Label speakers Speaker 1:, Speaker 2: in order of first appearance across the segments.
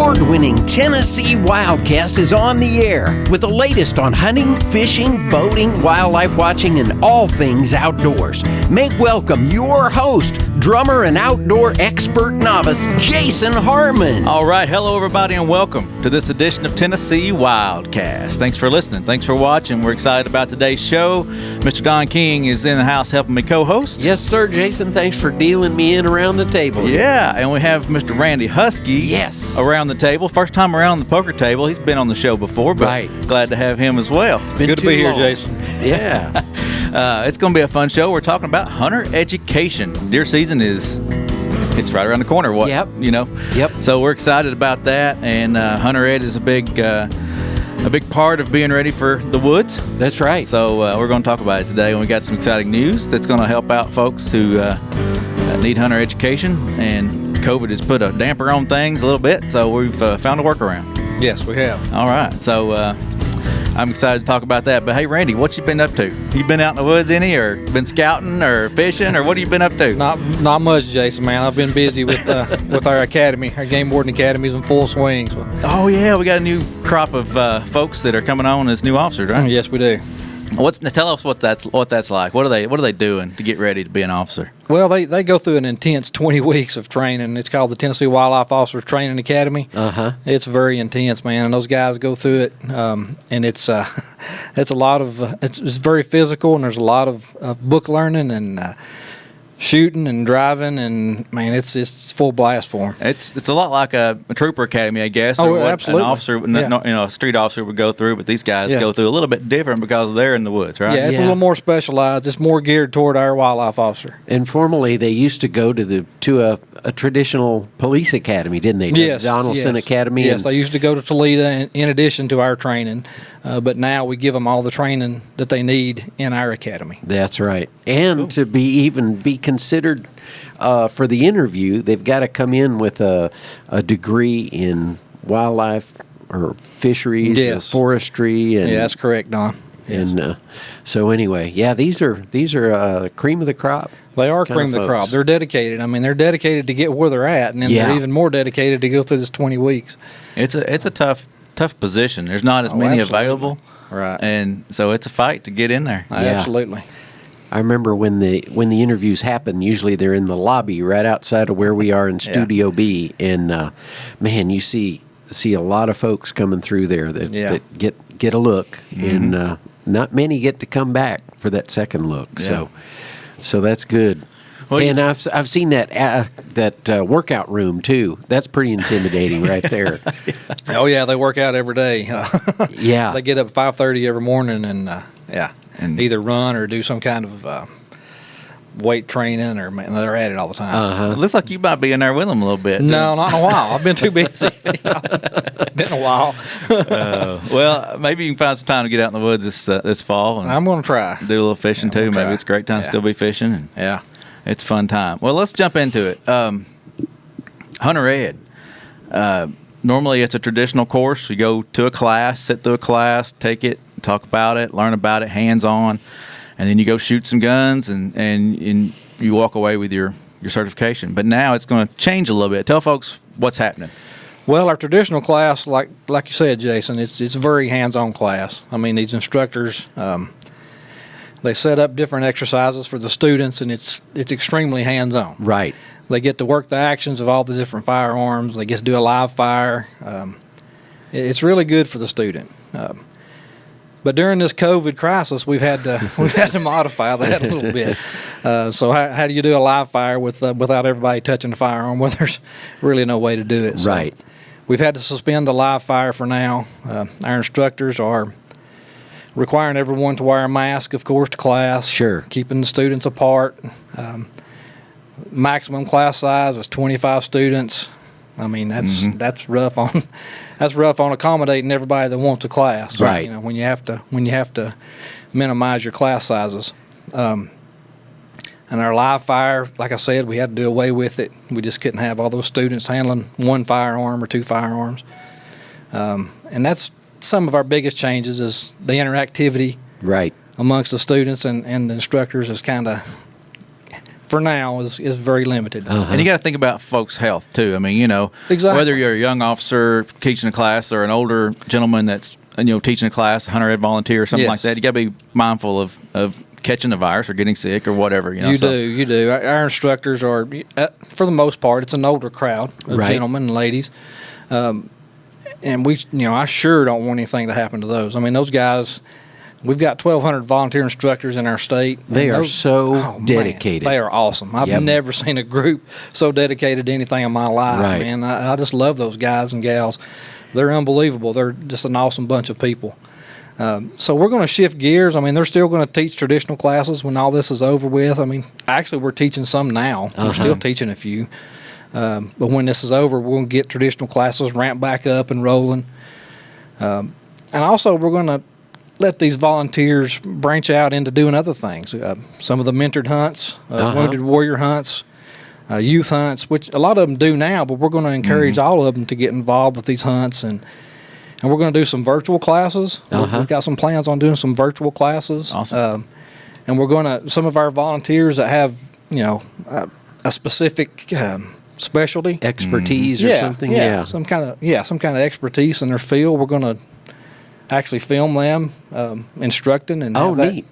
Speaker 1: award-winning Tennessee WildCast is on the air with the latest on hunting, fishing, boating, wildlife watching, and all things outdoors. Make welcome your host, drummer and outdoor expert novice, Jason Harmon.
Speaker 2: All right, hello everybody and welcome to this edition of Tennessee WildCast. Thanks for listening. Thanks for watching. We're excited about today's show. Mr. Don King is in the house helping me co-host.
Speaker 1: Yes, sir, Jason. Thanks for dealing me in around the table.
Speaker 2: Yeah, and we have Mr. Randy Huskey.
Speaker 1: Yes.
Speaker 2: Around the table. First time around the poker table. He's been on the show before, but
Speaker 1: right.
Speaker 2: Glad to have him as well.
Speaker 3: Good to be here, Jason.
Speaker 1: Yeah.
Speaker 2: It's going to be a fun show. We're talking about hunter education. Deer season it's right around the corner.
Speaker 1: Yep.
Speaker 2: Yep. So we're excited about that, and hunter ed is a big part of being ready for the woods.
Speaker 1: That's right.
Speaker 2: So we're going to talk about it today, and we got some exciting news that's going to help out folks who need hunter education. And COVID has put a damper on things a little bit, so we've found a workaround.
Speaker 3: Yes, we have.
Speaker 2: All right. So I'm excited to talk about that. But hey, Randy, what you been up to? You been out in the woods any, or been scouting or fishing, or what have you been up to?
Speaker 3: Not much, Jason, man. I've been busy with our academy. Our game warden academy's in full swing. So.
Speaker 2: Oh yeah, we got a new crop of folks that are coming on as new officers, right?
Speaker 3: Yes, we do.
Speaker 2: Tell us what that's like. What are they doing to get ready to be an officer?
Speaker 3: Well, they go through an intense 20 weeks of training. It's called the Tennessee Wildlife Officers Training Academy. It's very intense, man, and those guys go through it, and it's a lot of it's very physical, and there's a lot of book learning and shooting and driving, and man, it's full blast for them.
Speaker 2: It's a lot like a trooper academy, I guess.
Speaker 3: Oh,
Speaker 2: or what
Speaker 3: absolutely.
Speaker 2: An officer,
Speaker 3: Yeah.
Speaker 2: A street officer would go through, but these guys go through a little bit different because they're in the woods, right?
Speaker 3: Yeah, it's a little more specialized. It's more geared toward our wildlife officer.
Speaker 1: And formerly, they used to go to a traditional police academy, didn't they?
Speaker 3: Yes.
Speaker 1: Donaldson Academy.
Speaker 3: Yes, they used to go to Toledo in addition to our training, but now we give them all the training that they need in our academy.
Speaker 1: That's right. And to be considered for the interview, they've got to come in with a degree in wildlife or fisheries or forestry. And,
Speaker 3: yeah, that's correct, Don. Yes.
Speaker 1: And so anyway, these are cream of the crop.
Speaker 3: They are cream of the crop. They're dedicated. I mean, they're dedicated to get where they're at, and then they're even more dedicated to go through this 20 weeks.
Speaker 2: It's a tough position. There's not as many available,
Speaker 3: right?
Speaker 2: And so it's a fight to get in there.
Speaker 3: Yeah. Absolutely.
Speaker 1: I remember when the interviews happen, usually they're in the lobby right outside of where we are in Studio B, and man, you see a lot of folks coming through there that get a look, and not many get to come back for that second look.
Speaker 2: Yeah.
Speaker 1: So that's good. Well, and I've seen that workout room too. That's pretty intimidating right there.
Speaker 3: Oh yeah, they work out every day.
Speaker 1: Yeah,
Speaker 3: they get up at 5:30 every morning and either run or do some kind of weight training, or they're at it all the time.
Speaker 2: It looks like you might be in there with them a little bit.
Speaker 3: No, not in a while. I've been too busy. Been a while.
Speaker 2: Well, maybe you can find some time to get out in the woods this fall. And
Speaker 3: I'm going to try.
Speaker 2: Do a little fishing too. Maybe it's a great time to still be fishing. And it's a fun time. Well, let's jump into it. Hunter ed. Normally, it's a traditional course. You go to a class, sit through a class, take it, talk about it, learn about it, hands-on, and then you go shoot some guns, and you walk away with your certification. But now it's going to change a little bit. Tell folks what's happening.
Speaker 3: Well, our traditional class, like you said, Jason, it's a very hands-on class. I mean, these instructors, they set up different exercises for the students, and it's extremely hands-on.
Speaker 1: Right.
Speaker 3: They get to work the actions of all the different firearms. They get to do a live fire. It's really good for the student. But during this COVID crisis, we've had to modify that a little bit. So how do you do a live fire without everybody touching the firearm? Well, there's really no way to do it. So
Speaker 1: right.
Speaker 3: We've had to suspend the live fire for now. Our instructors are requiring everyone to wear a mask, of course, to class.
Speaker 1: Sure. Keeping
Speaker 3: the students apart. Maximum class size was 25 students. I mean, that's rough on accommodating everybody that wants a class.
Speaker 1: Right.
Speaker 3: When you have to minimize your class sizes. And our live fire, like I said, we had to do away with it. We just couldn't have all those students handling one firearm or two firearms. And that's some of our biggest changes is the interactivity
Speaker 1: right
Speaker 3: amongst the students and the instructors is kind of for now is very limited.
Speaker 2: And you got to think about folks' health too. I mean, you know,
Speaker 3: exactly.
Speaker 2: Whether you're a young officer teaching a class or an older gentleman that's teaching a class, hunter ed volunteer or something like that, you got to be mindful of catching the virus or getting sick or whatever. You
Speaker 3: do. Our instructors are, for the most part, it's an older crowd of gentlemen and ladies, and we, I sure don't want anything to happen to those. I mean, those guys. We've got 1,200 volunteer instructors in our state.
Speaker 1: They are so dedicated.
Speaker 3: Man, they are awesome. I've never seen a group so dedicated to anything in my life, man. I just love those guys and gals. They're unbelievable. They're just an awesome bunch of people. So we're going to shift gears. I mean, they're still going to teach traditional classes when all this is over with. I mean, actually, we're teaching some now. We're still teaching a few. But when this is over, we're going to get traditional classes ramped back up and rolling. And also, we're going to let these volunteers branch out into doing other things. Some of the mentored hunts, wounded warrior hunts, youth hunts, which a lot of them do now, but we're going to encourage all of them to get involved with these hunts. And we're going to do some virtual classes. We've got some plans on doing some virtual classes.
Speaker 2: Awesome.
Speaker 3: And we're going to, some of our volunteers that have, a specific specialty.
Speaker 1: Expertise or something.
Speaker 3: Some kind of expertise in their field. We're going to actually film them instructing and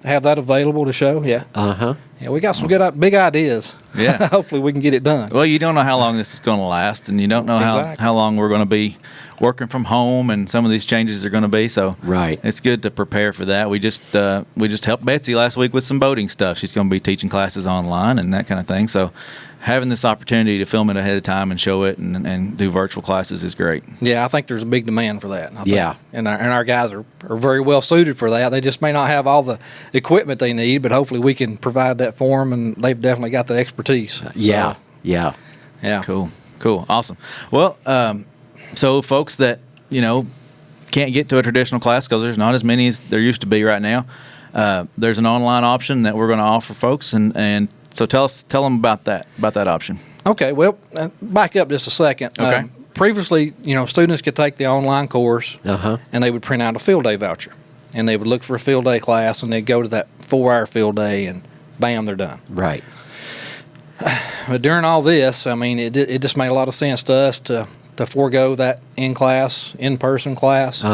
Speaker 3: have that available to show. Yeah, we got some good big ideas.
Speaker 2: Yeah.
Speaker 3: Hopefully we can get it done.
Speaker 2: Well, you don't know how long this is going to last, and you don't know how long we're going to be working from home, and some of these changes are going to be. So it's good to prepare for that. We just helped Betsy last week with some boating stuff. She's going to be teaching classes online and that kind of thing. So having this opportunity to film it ahead of time and show it and do virtual classes is great.
Speaker 3: Yeah, I think there's a big demand for that. And our guys are very well suited for that. They just may not have all the equipment they need, but hopefully we can provide that for them, and they've definitely got the expertise.
Speaker 1: Yeah.
Speaker 2: Cool. Awesome. Well, so folks that, can't get to a traditional class because there's not as many as there used to be right now, there's an online option that we're going to offer folks, and so tell them about that option.
Speaker 3: Okay, well, back up just a second.
Speaker 2: Okay.
Speaker 3: Previously, students could take the online course, and they would print out a field day voucher, and they would look for a field day class, and they'd go to that 4-hour field day, and bam, they're done.
Speaker 1: Right.
Speaker 3: But during all this, I mean, it just made a lot of sense to us to forego that in-person class,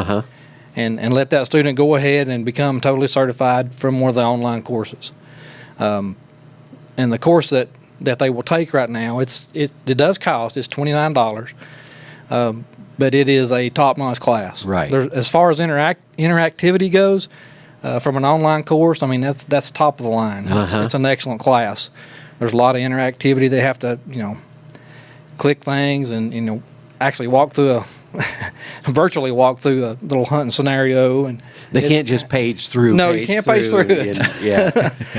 Speaker 3: and let that student go ahead and become totally certified from one of the online courses. And the course that they will take right now, it does cost. It's $29, but it is a top-notch class.
Speaker 1: Right.
Speaker 3: As far as interactivity goes, from an online course, I mean that's top of the line. It's an excellent class. There's a lot of interactivity. They have to click things and actually walk through virtually walk through a little hunting scenario, and
Speaker 1: they can't just page through.
Speaker 3: No, you can't page through it.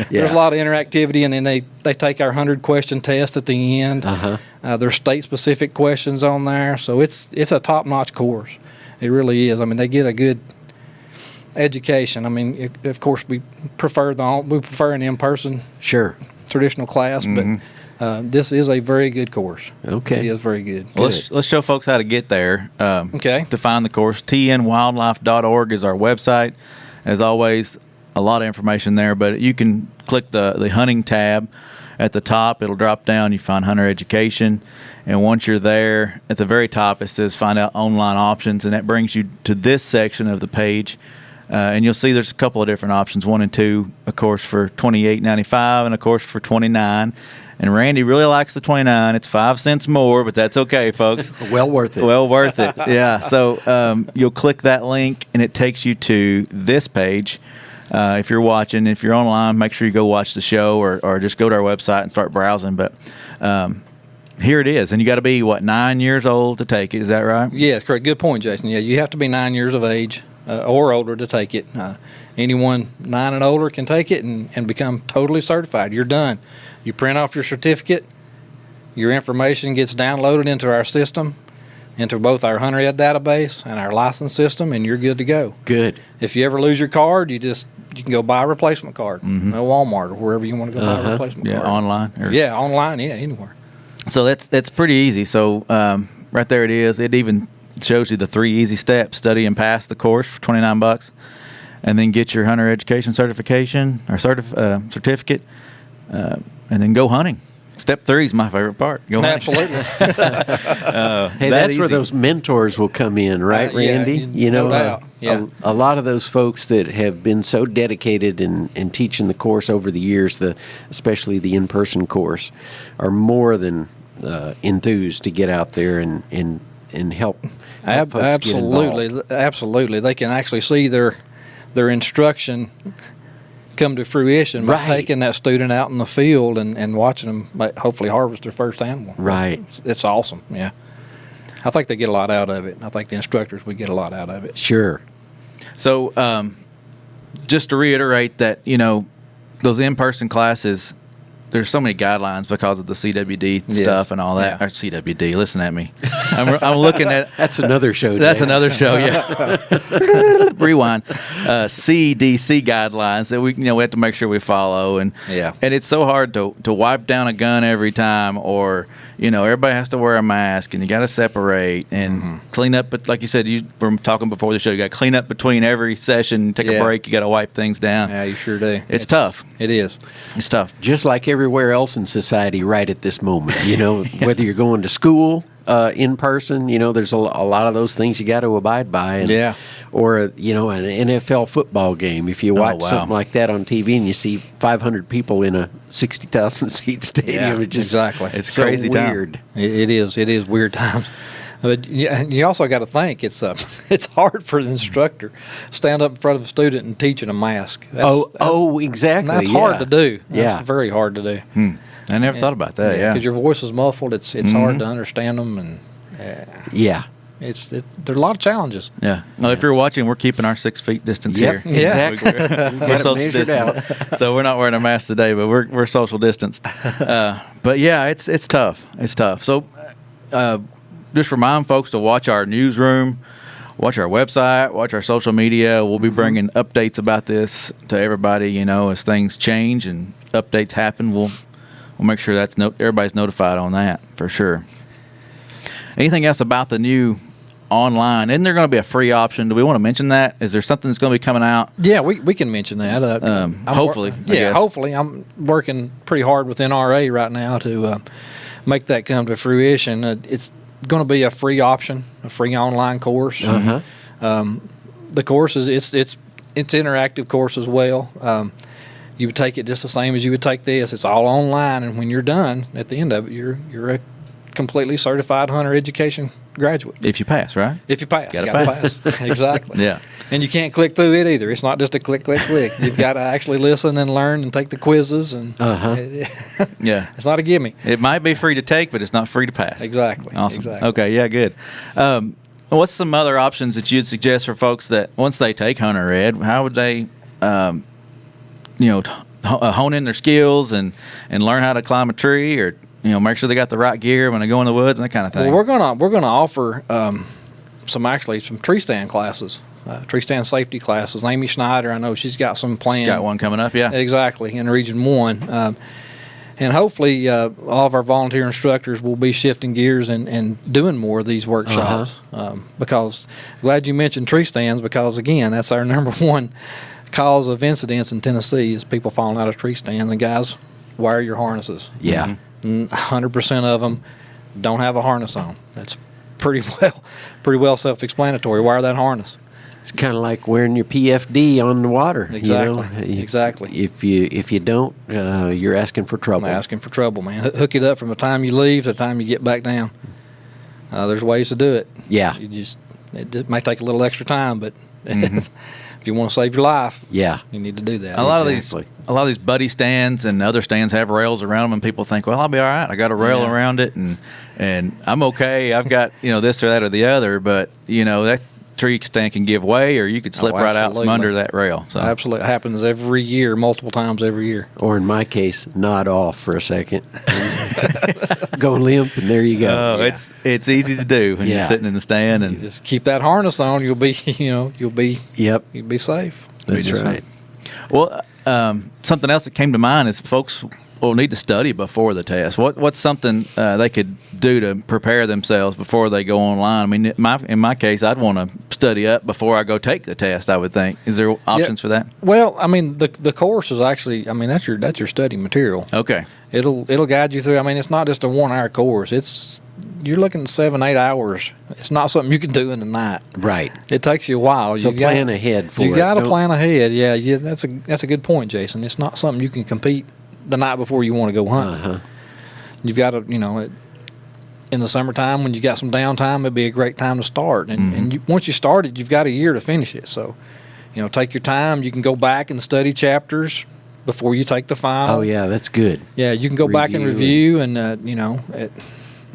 Speaker 3: There's a lot of interactivity, and then they take our 100-question test at the end. There's state-specific questions on there, so it's a top-notch course. It really is. I mean, they get a good education. I mean, of course, we prefer an in-person traditional class, but this is a very good course.
Speaker 1: Okay.
Speaker 3: It is very good.
Speaker 2: Well, let's show folks how to get there. To find the course. tnwildlife.org is our website. As always, a lot of information there, but you can click the hunting tab at the top. It'll drop down. You find hunter education. And once you're there, at the very top, it says find out online options, and that brings you to this section of the page. And you'll see there's a couple of different options, 1 and 2, a course for $28.95 and a course for $29. And Randy really likes the $29. It's 5 cents more, but that's okay, folks.
Speaker 1: Well worth it.
Speaker 2: Well worth it. Yeah. So you'll click that link, and it takes you to this page. If you're watching, if you're online, make sure you go watch the show, or just go to our website and start browsing. But here it is, and you got to be 9 years old to take it. Is that right?
Speaker 3: Yeah, correct. Good point, Jason. Yeah, you have to be 9 years of age or older to take it. Anyone 9 and older can take it and become totally certified. You're done. You print off your certificate. Your information gets downloaded into our system, into both our hunter ed database and our license system, and you're good to go.
Speaker 1: Good.
Speaker 3: If you ever lose your card, you can go buy a replacement card. No Walmart or wherever you want to go buy a replacement card.
Speaker 2: Online.
Speaker 3: Online. Yeah, anywhere.
Speaker 2: So that's pretty easy. So right there it is. It even shows you the 3 easy steps: study and pass the course for $29, and then get your hunter education certification or certificate. and then go hunting. Step 3 is my favorite part. Go hunting.
Speaker 3: Absolutely.
Speaker 1: Hey, that's where those mentors will come in, right, Randy?
Speaker 3: No doubt. Yeah.
Speaker 1: A lot of those folks that have been so dedicated in teaching the course over the years, especially the in-person course, are more than enthused to get out there and help folks
Speaker 3: Absolutely.
Speaker 1: get involved.
Speaker 3: Absolutely. They can actually see their instruction come to fruition by taking that student out in the field and watching them hopefully harvest their first animal.
Speaker 1: Right.
Speaker 3: It's awesome. Yeah. I think they get a lot out of it. I think the instructors would get a lot out of it.
Speaker 1: Sure.
Speaker 2: So just to reiterate that, those in-person classes, there's so many guidelines because of the CWD stuff and all that.
Speaker 3: Yeah.
Speaker 2: Or CWD, listen at me. I'm looking at...
Speaker 1: That's another show.
Speaker 2: That's another show, yeah. Rewind. CDC guidelines that we have to make sure we follow. And it's so hard to wipe down a gun every time, or, everybody has to wear a mask, and you got to separate and clean up. But like you said, you were talking before the show, you got to clean up between every session, take a break, you got to wipe things down.
Speaker 3: Yeah, you sure do.
Speaker 2: It's tough.
Speaker 3: It is.
Speaker 2: It's tough.
Speaker 1: Just like everywhere else in society right at this moment, whether you're going to school in person, there's a lot of those things you got to abide by. And, or, an NFL football game. If you watch something like that on TV and you see 500 people in a 60,000 seat stadium, it's just
Speaker 2: it's
Speaker 1: so
Speaker 2: crazy
Speaker 1: weird.
Speaker 2: Time.
Speaker 3: It is weird time. But you also got to think it's hard for the instructor to stand up in front of a student and teach in a mask.
Speaker 1: Exactly.
Speaker 3: That's hard to do. That's
Speaker 1: Yeah.
Speaker 3: very hard to do.
Speaker 2: I never thought about that. Yeah,
Speaker 3: because your voice is muffled. It's hard to understand them, and there's a lot of challenges.
Speaker 2: Yeah. Well, if you're watching, we're keeping our 6 feet distance here.
Speaker 1: Exactly.
Speaker 2: We're social distance, so we're not wearing a mask today, but we're social distanced. But yeah, it's tough. It's tough. So just remind folks to watch our newsroom, watch our website, watch our social media. We'll be bringing updates about this to everybody. As things change and updates happen, we'll make sure everybody's notified on that for sure. Anything else about the new online? Isn't there going to be a free option? Do we want to mention that? Is there something that's going to be coming out?
Speaker 3: Yeah, we can mention that.
Speaker 2: Hopefully.
Speaker 3: Hopefully. I'm working pretty hard with NRA right now to make that come to fruition. It's going to be a free option, a free online course. The course is it's interactive course as well. You would take it just the same as you would take this. It's all online, and when you're done, at the end of it, you're a completely certified hunter education graduate.
Speaker 2: If you pass, right?
Speaker 3: If you pass.
Speaker 2: Gotta
Speaker 3: pass. Exactly.
Speaker 2: Yeah.
Speaker 3: And you can't click through it either. It's not just a click. You've got to actually listen and learn and take the quizzes. And
Speaker 2: yeah.
Speaker 3: It's not a gimme.
Speaker 2: It might be free to take, but it's not free to pass.
Speaker 3: Exactly.
Speaker 2: Awesome.
Speaker 3: Exactly.
Speaker 2: Okay, yeah, good. What's some other options that you'd suggest for folks that once they take hunter ed, how would they hone in their skills and learn how to climb a tree, or make sure they got the right gear when they go in the woods and that kind of thing?
Speaker 3: Well, we're gonna offer some tree stand classes, tree stand safety classes. Amy Schneider, I know she's got some planned.
Speaker 2: She's got one coming up, yeah.
Speaker 3: Exactly, in Region 1. And hopefully all of our volunteer instructors will be shifting gears and doing more of these workshops. Because glad you mentioned tree stands, because again, that's our number one cause of incidents in Tennessee is people falling out of tree stands. And guys, wire your harnesses.
Speaker 1: Yeah.
Speaker 3: 100% of them don't have a harness on. That's pretty well self-explanatory. Wire that harness.
Speaker 1: It's kind of like wearing your PFD on the water.
Speaker 3: Exactly. Exactly.
Speaker 1: If you don't, you're asking for trouble.
Speaker 3: I'm asking for trouble, man. Hook it up from the time you leave to the time you get back down. There's ways to do it.
Speaker 1: Yeah.
Speaker 3: It might take a little extra time, but if you want to save your life, you need to do that.
Speaker 2: A lot of these buddy stands and other stands have rails around them, and people think, well, I'll be all right. I got a rail around it, and I'm okay. I've got this or that or the other, but that tree stand can give way, or you could slip right out from under that rail. So
Speaker 3: absolutely, it happens every year, multiple times every year.
Speaker 1: Or in my case, nod off for a second, go limp, and there you go.
Speaker 2: Oh, it's easy to do when you're sitting in the stand, and
Speaker 3: you just keep that harness on. You'll be you'll be safe.
Speaker 1: That's right.
Speaker 2: Well, something else that came to mind is folks will need to study before the test. What's something they could do to prepare themselves before they go online? I mean, in my case, I'd want to study up before I go take the test, I would think. Is there options for that?
Speaker 3: Well, I mean, the course is actually, that's your study material.
Speaker 2: Okay.
Speaker 3: it'll guide you through. I mean, it's not just a 1 hour course. You're looking at 7-8 hours. It's not something you can do in the night.
Speaker 1: Right.
Speaker 3: It takes you a while.
Speaker 1: So plan ahead for it.
Speaker 3: You got to plan ahead. Yeah. That's a good point, Jason. It's not something you can compete the night before you want to go hunting. You've got to, in the summertime when you got some downtime, it'd be a great time to start. And once you start it, you've got a year to finish it. So, take your time. You can go back and study chapters before you take the final.
Speaker 1: Oh yeah, that's good.
Speaker 3: Yeah, you can go back and review, and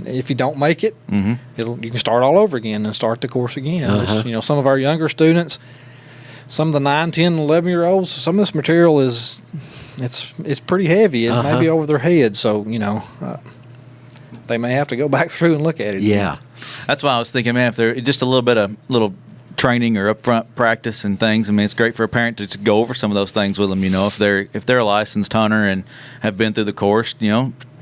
Speaker 3: if you don't make it, you can start all over again and start the course again. Some of our younger students, some of the 9, 10, 11-year-olds, some of this material is it's pretty heavy. It may be over their heads, so they may have to go back through and look at it.
Speaker 1: Yeah,
Speaker 2: that's why I was thinking, man, if there just a little bit of training or upfront practice and things. I mean, it's great for a parent to go over some of those things with them. If they're a licensed hunter and have been through the course,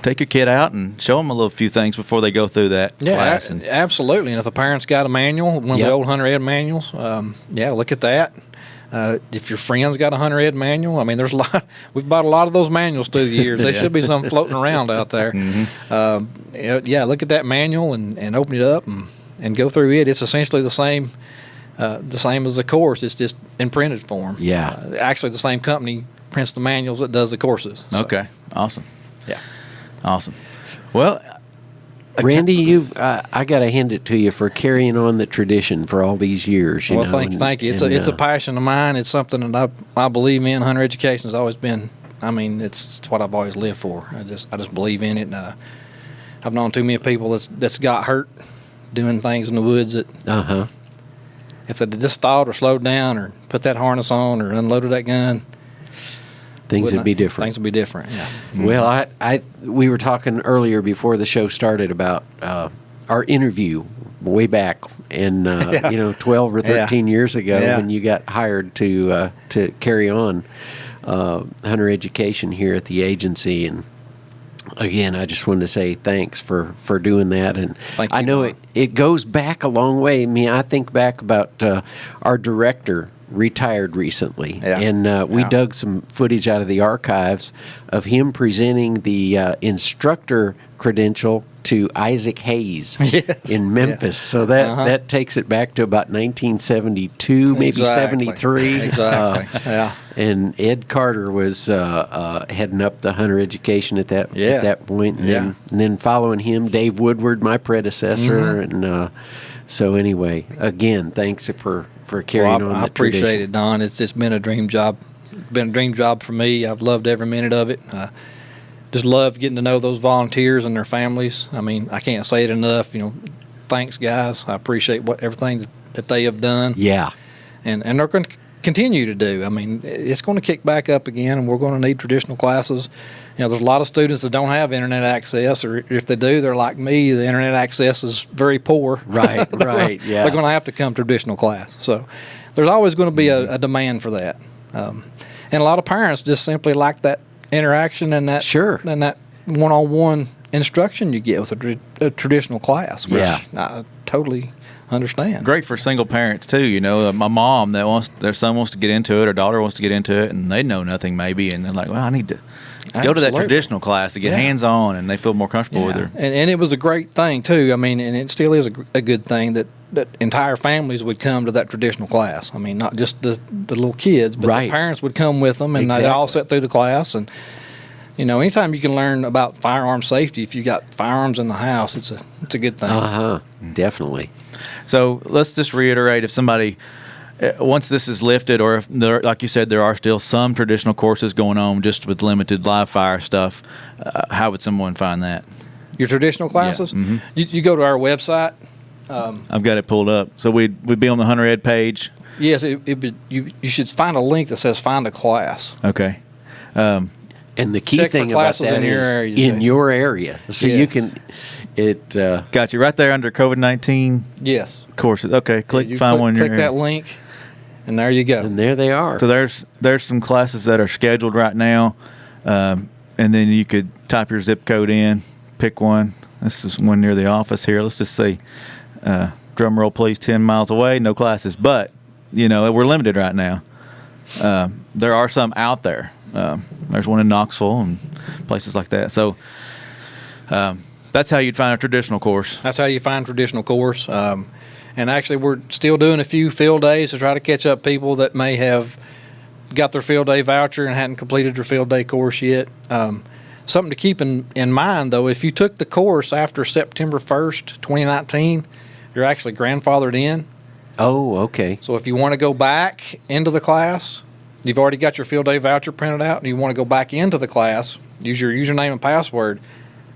Speaker 2: take your kid out and show them a few things before they go through that class.
Speaker 3: Absolutely. And if the parent's got a manual, one of the old hunter ed manuals, look at that. If your friend's got a hunter ed manual, I mean, there's a lot. We've bought a lot of those manuals through the years. There should be some floating around out there. Look at that manual and open it up and go through it. It's essentially the same as the course. It's just in printed form.
Speaker 1: Yeah.
Speaker 3: Actually, the same company prints the manuals that does the courses. So.
Speaker 2: Okay. Awesome.
Speaker 3: Yeah.
Speaker 2: Awesome. Well,
Speaker 1: Randy, I got to hand it to you for carrying on the tradition for all these years.
Speaker 3: Thank you. It's a passion of mine. It's something that I believe in. Hunter education has always been. I mean, it's what I've always lived for. I just believe in it. And, I've known too many people that's got hurt doing things in the woods that. If they just stopped or slowed down or put that harness on or unloaded that gun,
Speaker 1: things would be different.
Speaker 3: Things would be different. Yeah.
Speaker 1: Well, we were talking earlier before the show started about our interview way back in 12 or 13 years ago when you got hired to carry on hunter education here at the agency. And again, I just wanted to say thanks for doing that. And I know it goes back a long way. I mean, I think back about our director retired recently, and we dug some footage out of the archives of him presenting the instructor credential to Isaac Hayes in Memphis. So that takes it back to about 1972, maybe 73.
Speaker 3: Exactly.
Speaker 1: And Ed Carter was heading up the hunter education at that point, and then following him, Dave Woodward, my predecessor, and so anyway, again, thanks for carrying on.
Speaker 3: I appreciate
Speaker 1: tradition.
Speaker 3: It, Don. It's been a dream job. Been a dream job for me. I've loved every minute of it. Just love getting to know those volunteers and their families. I mean, I can't say it enough. Thanks, guys. I appreciate everything that they have done.
Speaker 1: Yeah,
Speaker 3: and they're going to continue to do. I mean, it's going to kick back up again, and we're going to need traditional classes. There's a lot of students that don't have internet access, or if they do, they're like me. The internet access is very poor.
Speaker 1: Right, right.
Speaker 3: They're going to have to come to traditional class. So there's always going to be a demand for that. And a lot of parents just simply like that interaction and that and that one-on-one instruction you get with a traditional class. Which I totally understand.
Speaker 2: Great for single parents too. My mom their son wants to get into it, or daughter wants to get into it, and they know nothing maybe, and they're like, well, I need to go to that traditional class to get hands on, and they feel more comfortable with her.
Speaker 3: And it was a great thing too. I mean, and it still is a good thing that entire families would come to that traditional class. I mean, not just the little kids, but the parents would come with them, and they all sat through the class. And anytime you can learn about firearm safety, if you got firearms in the house, it's a good thing.
Speaker 1: Definitely.
Speaker 2: So let's just reiterate, if somebody, once this is lifted, or if like you said, there are still some traditional courses going on just with limited live fire stuff, how would someone find that?
Speaker 3: Your traditional classes?
Speaker 2: Yeah.
Speaker 3: You go to our website.
Speaker 2: I've got it pulled up. So we'd be on the Hunter Ed page.
Speaker 3: Yes, you should find a link that says find a class.
Speaker 2: Okay.
Speaker 1: And the key thing about that is in your area. So you can...
Speaker 2: got you right there under COVID-19 courses. Okay,
Speaker 3: click
Speaker 2: find one.
Speaker 3: Click that link, and there you go.
Speaker 1: And there they are.
Speaker 2: So there's some classes that are scheduled right now, and then you could type your zip code in, pick one. This is one near the office here. Let's just say, drum roll please, 10 miles away, no classes. But, we're limited right now. There are some out there. There's one in Knoxville and places like that. So that's how you'd find a traditional course.
Speaker 3: That's how you find traditional course. And actually, we're still doing a few field days to try to catch up people that may have got their field day voucher and hadn't completed their field day course yet. Something to keep in mind, though, if you took the course after September 1st, 2019, you're actually grandfathered in.
Speaker 1: Oh, okay.
Speaker 3: So if you want to go back into the class, you've already got your field day voucher printed out, and you want to go back into the class, use your username and password,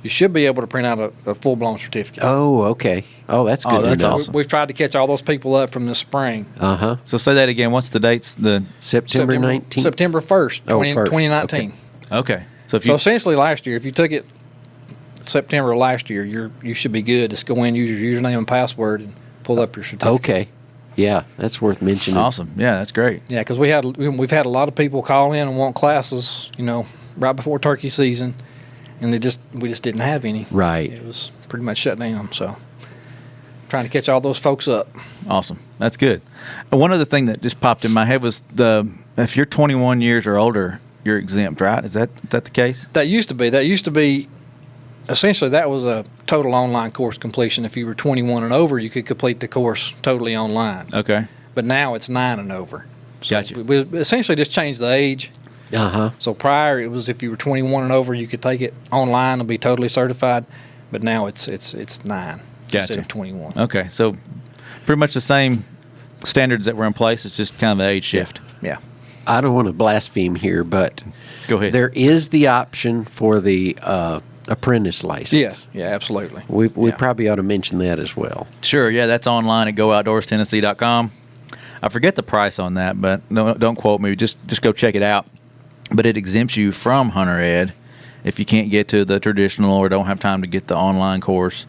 Speaker 3: you should be able to print out a full-blown certificate.
Speaker 1: Oh, okay. Oh, that's good.
Speaker 2: That's awesome.
Speaker 3: We've tried to catch all those people up from this spring.
Speaker 1: Uh-huh.
Speaker 2: So say that again. What's the dates? The
Speaker 1: September 19th?
Speaker 3: September 1st, 2019.
Speaker 2: Okay. So
Speaker 3: essentially last year, if you took it September of last year, you should be good. Just go in, use your username and password, and pull up your certificate.
Speaker 1: Okay. Yeah, that's worth mentioning.
Speaker 2: Awesome. Yeah, that's great.
Speaker 3: Yeah, because we've had a lot of people call in and want classes, right before turkey season, and we just didn't have any.
Speaker 1: Right.
Speaker 3: It was pretty much shut down. So trying to catch all those folks up.
Speaker 2: Awesome. That's good. One other thing that just popped in my head was if you're 21 years or older, you're exempt, right? Is that the case?
Speaker 3: That used to be. Essentially, that was a total online course completion. If you were 21 and over, you could complete the course totally online.
Speaker 2: Okay.
Speaker 3: But now it's 9 and over. So
Speaker 2: gotcha.
Speaker 3: we essentially just changed the age.
Speaker 1: Uh-huh.
Speaker 3: So prior, it was if you were 21 and over, you could take it online and be totally certified. But now it's 9 instead of 21.
Speaker 2: Okay. So pretty much the same standards that were in place. It's just kind of an age shift.
Speaker 3: Yeah.
Speaker 1: I don't want to blaspheme here, but
Speaker 2: go ahead.
Speaker 1: There is the option for the apprentice license.
Speaker 3: Yes. Yeah, absolutely.
Speaker 1: We probably ought to mention that as well.
Speaker 2: Sure. Yeah, that's online at gooutdoorstennessee.com. I forget the price on that, but don't quote me. Just go check it out. But it exempts you from Hunter Ed if you can't get to the traditional or don't have time to get the online course.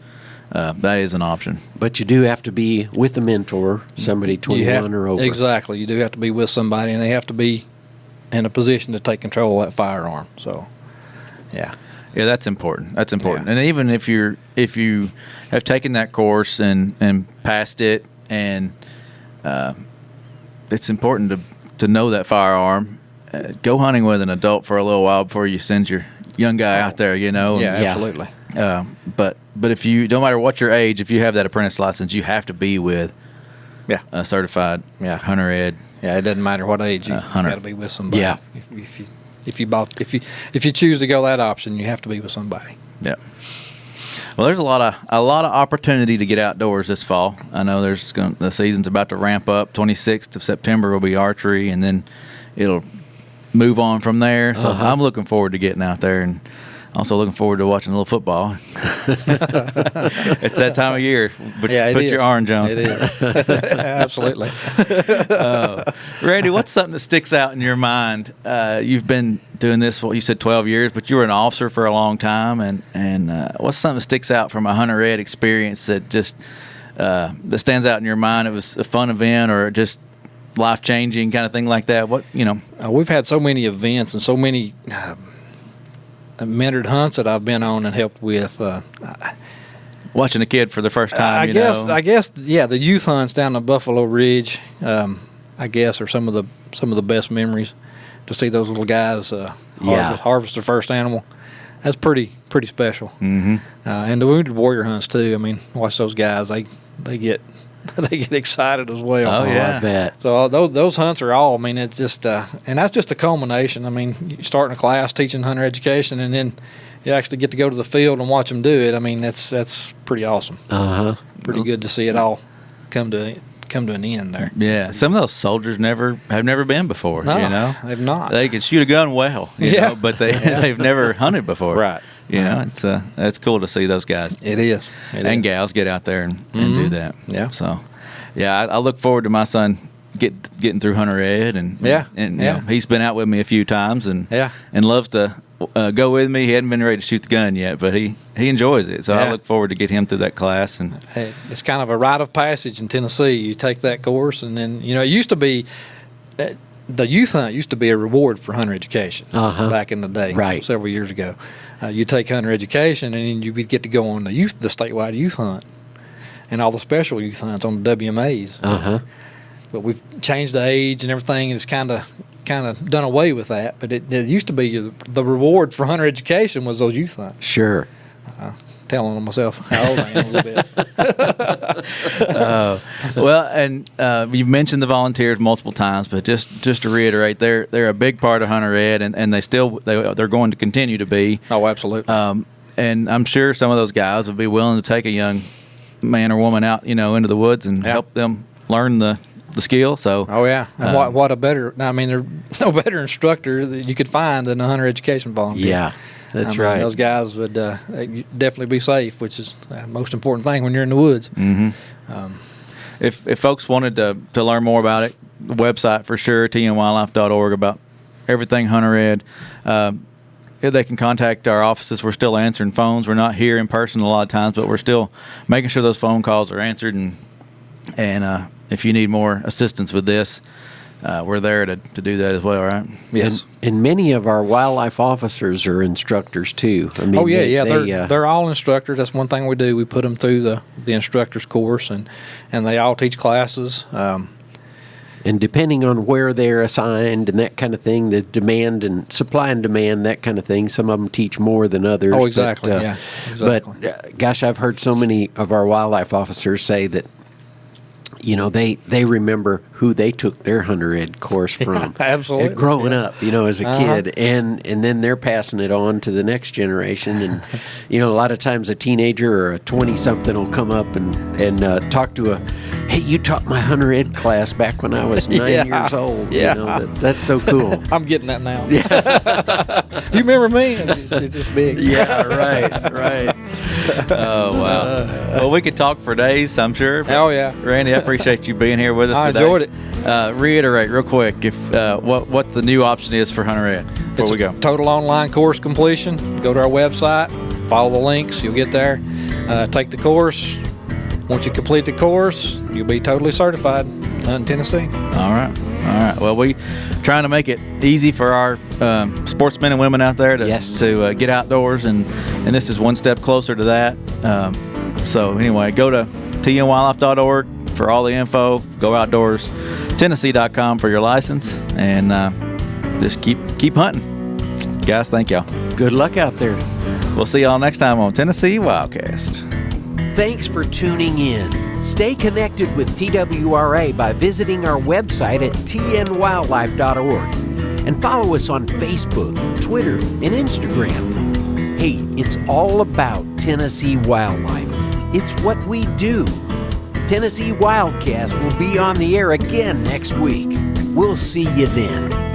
Speaker 2: That is an option.
Speaker 1: But you do have to be with a mentor, somebody 21 or over.
Speaker 3: Exactly. You do have to be with somebody, and they have to be in a position to take control of that firearm. So, yeah.
Speaker 2: Yeah, that's important. That's important. Yeah. And even if you have taken that course and passed it, and it's important to know that firearm. Go hunting with an adult for a little while before you send your young guy out there.
Speaker 3: Yeah, absolutely.
Speaker 2: But if you, no matter what your age, if you have that apprentice license, you have to be with a certified Hunter Ed.
Speaker 3: Yeah, it doesn't matter what age you
Speaker 2: got
Speaker 3: to be with somebody.
Speaker 1: Yeah.
Speaker 3: If you choose to go that option, you have to be with somebody.
Speaker 2: Yeah. Well, there's a lot of opportunity to get outdoors this fall. I know the season's about to ramp up. 26th of September will be archery, and then it'll move on from there. So I'm looking forward to getting out there, and also looking forward to watching a little football. It's that time of year. But put your orange on.
Speaker 3: It is. Absolutely.
Speaker 2: Randy, what's something that sticks out in your mind? You've been doing this, you said 12 years, but you were an officer for a long time. And what's something that sticks out from a Hunter Ed experience that just that stands out in your mind? It was a fun event or just life-changing kind of thing like that?
Speaker 3: We've had so many events and so many mentored hunts that I've been on and helped with.
Speaker 2: Watching a kid for the first time,
Speaker 3: I guess, the youth hunts down the Buffalo Ridge, I guess, are some of the best memories. To see those little guys harvest their first animal, that's pretty special.
Speaker 2: Mm-hmm.
Speaker 3: And the Wounded Warrior hunts too. I mean, watch those guys; they get excited as well.
Speaker 2: Oh yeah,
Speaker 1: I bet.
Speaker 3: So those hunts are all. I mean, it's just and that's just a culmination. I mean, you start in a class teaching hunter education, and then you actually get to go to the field and watch them do it. I mean, that's pretty awesome. Pretty good to see it all come to an end there.
Speaker 2: Yeah, some of those soldiers have never been before.
Speaker 3: No, they've not.
Speaker 2: They can shoot a gun well, you know, but they've never hunted before.
Speaker 3: Right.
Speaker 2: It's cool to see those guys.
Speaker 3: It is.
Speaker 2: And gals get out there and do that.
Speaker 3: Yeah.
Speaker 2: So, I look forward to my son getting through Hunter Ed, and you know, he's been out with me a few times and loves to go with me. He hadn't been ready to shoot the gun yet, but he enjoys it. So I look forward to get him through that class. And
Speaker 3: it's kind of a rite of passage in Tennessee. You take that course, and then it used to be. The youth hunt used to be a reward for hunter education back in the day, several years ago. You take hunter education, and then you would get to go on the statewide youth hunt, and all the special youth hunts on the WMAs. But we've changed the age and everything, and it's kind of kind of done away with that. But it used to be the reward for hunter education was those youth hunts.
Speaker 1: Sure.
Speaker 3: Telling on myself how old I am a little bit.
Speaker 2: Well, and you've mentioned the volunteers multiple times, but just to reiterate, they're a big part of hunter ed, and they're going to continue to be.
Speaker 3: Oh, absolutely.
Speaker 2: And I'm sure some of those guys would be willing to take a young man or woman out, into the woods and help them learn the skill. So.
Speaker 3: Oh yeah. And what a better. I mean, there's no better instructor that you could find than a hunter education volunteer.
Speaker 1: Yeah. That's right.
Speaker 3: Those guys would definitely be safe, which is the most important thing when you're in the woods.
Speaker 2: Mm-hmm. If folks wanted to learn more about it, the website for sure, tnwildlife.org, about everything hunter ed. They can contact our offices. We're still answering phones. We're not here in person a lot of times, but we're still making sure those phone calls are answered. And if you need more assistance with this, we're there to do that as well, right?
Speaker 3: Yes.
Speaker 1: And many of our wildlife officers are instructors too. I mean,
Speaker 3: they're all instructors. That's one thing we do. We put them through the instructors course, and they all teach classes.
Speaker 1: And depending on where they're assigned and that kind of thing, the demand and supply and demand, that kind of thing, some of them teach more than others.
Speaker 3: Oh, exactly. Exactly.
Speaker 1: But gosh, I've heard so many of our wildlife officers say that, they remember who they took their hunter ed course from.
Speaker 3: Absolutely.
Speaker 1: Growing up, as a kid. And then they're passing it on to the next generation. And, a lot of times a teenager or a 20-something will come up and talk to hey, you taught my hunter ed class back when I was 9 years old.
Speaker 3: Yeah.
Speaker 1: That's so cool.
Speaker 3: I'm getting that now. Yeah. You remember me? It's just big.
Speaker 2: Yeah, right. Oh, wow. Well, we could talk for days, I'm sure.
Speaker 3: Oh, yeah.
Speaker 2: Randy, I appreciate you being here with us today.
Speaker 3: I enjoyed it.
Speaker 2: Reiterate real quick if what the new option is for hunter ed before we go.
Speaker 3: Total online course completion. Go to our website, follow the links, you'll get there. Take the course. Once you complete the course, you'll be totally certified in Tennessee.
Speaker 2: All right. Well, we trying to make it easy for our sportsmen and women out there to get outdoors, and this is one step closer to that. So anyway, go to tnwildlife.org for all the info. Go outdoors. Tennessee.com for your license, and just keep hunting. Guys, thank y'all.
Speaker 1: Good luck out there.
Speaker 2: We'll see y'all next time on Tennessee WildCast.
Speaker 1: Thanks for tuning in. Stay connected with TWRA by visiting our website at tnwildlife.org and follow us on Facebook, Twitter, and Instagram. Hey, it's all about Tennessee wildlife. It's what we do. Tennessee WildCast will be on the air again next week. We'll see you then.